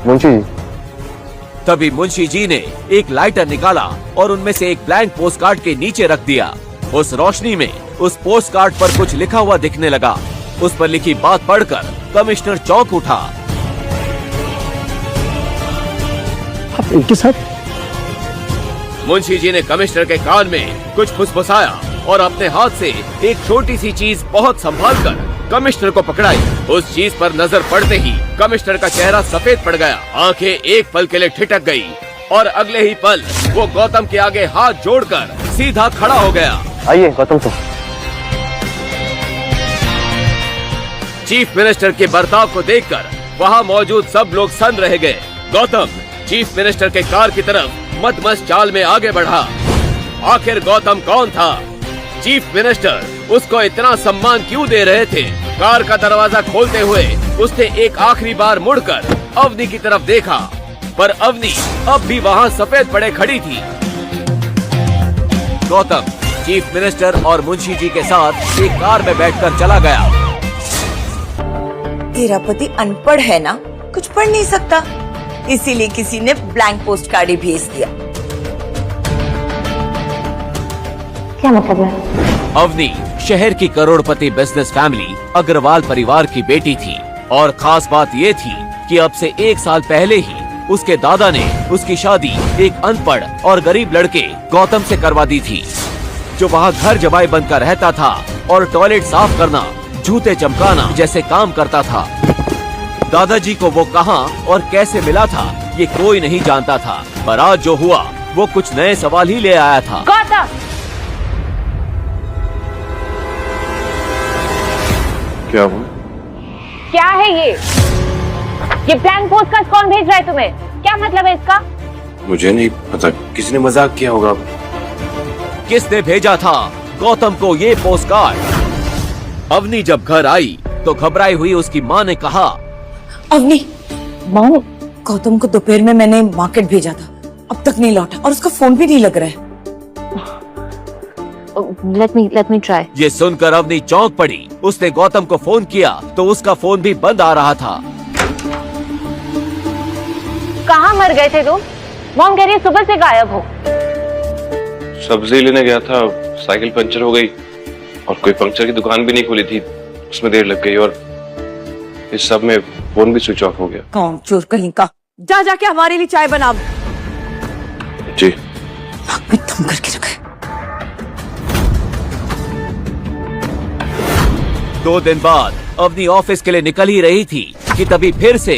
मुंशी जी। तभी मुंशी जी ने एक लाइटर निकाला और उनमें से एक ब्लैंक पोस्ट कार्ड के नीचे रख दिया। उस रोशनी में उस पोस्ट कार्ड पर कुछ लिखा हुआ दिखने लगा। उस पर लिखी बात पढ़कर कमिश्नर चौंक उठा। आप इनके साथ? मुंशी जी ने कमिश्नर के कान में कुछ फुसफुसाया और अपने हाथ से एक छोटी सी चीज बहुत संभाल कर कमिश्नर को पकड़ाई। उस चीज पर नजर पड़ते ही कमिश्नर का चेहरा सफेद पड़ गया, आंखें एक पल के लिए ठिठक गई और अगले ही पल वो गौतम के आगे हाथ जोड़कर सीधा खड़ा हो गया। आइए गौतम तो। चीफ मिनिस्टर के बर्ताव को देखकर वहाँ मौजूद सब लोग सन रह गए। गौतम चीफ मिनिस्टर के कार की तरफ मदमस्त चाल में आगे बढ़ा। आखिर गौतम कौन था? चीफ मिनिस्टर उसको इतना सम्मान क्यों दे रहे थे? कार का दरवाजा खोलते हुए उसने एक आखिरी बार मुड़कर अवनी की तरफ देखा, पर अवनी अब भी वहाँ सफेद पड़े खड़ी थी। गौतम चीफ मिनिस्टर और मुंशी जी के साथ एक कार में बैठकर चला गया। तेरा पति अनपढ़ है ना, कुछ पढ़ नहीं सकता, इसीलिए किसी ने ब्लैंक पोस्ट कार्ड ही भेज दिया। क्या मतलब है? अवनी शहर की करोड़पति बिजनेस फैमिली अग्रवाल परिवार की बेटी थी और खास बात ये थी कि अब से 1 साल पहले ही उसके दादा ने उसकी शादी एक अनपढ़ और गरीब लड़के गौतम से करवा दी थी, जो वहाँ घर जमाई बनकर रहता था और टॉयलेट साफ करना, जूते चमकाना जैसे काम करता था। दादाजी को वो कहाँ और कैसे मिला था ये कोई नहीं जानता था, पर आज जो हुआ वो कुछ नए सवाल ही ले आया था। गौतम, क्या हुआ? क्या है ये ब्लैंक पोस्ट कार्ड कौन भेज रहा है तुम्हें? क्या मतलब है इसका? मुझे नहीं पता, किसी ने मजाक किया होगा। किसने भेजा था गौतम को ये पोस्ट कार्ड? अवनी जब घर आई तो घबराई हुई उसकी माँ ने कहा, अवनी, माँ, गौतम को दोपहर में मैंने मार्केट भेजा था, अब तक नहीं लौटा और उसका फोन भी नहीं लग रहा है। Let me try. ये सुनकर अवनी चौंक पड़ी। उसने गौतम को फोन किया तो उसका फोन भी बंद आ रहा था। कहाँ मर गए थे तुम? मॉम कह रही है सुबह से गायब हो। सब्जी लेने गया था, साइकिल पंचर हो गई और कोई पंक्चर की दुकान भी नहीं खुली थी, उसमें देर लग गई और इस सब में फोन भी स्विच ऑफ हो गया। कौन चोर कहीं का, जा जाके हमारे लिए चाय बना। जी। नाक में दम करके रखा है। 2 दिन बाद अवनी ऑफिस के लिए निकल ही रही थी कि तभी फिर से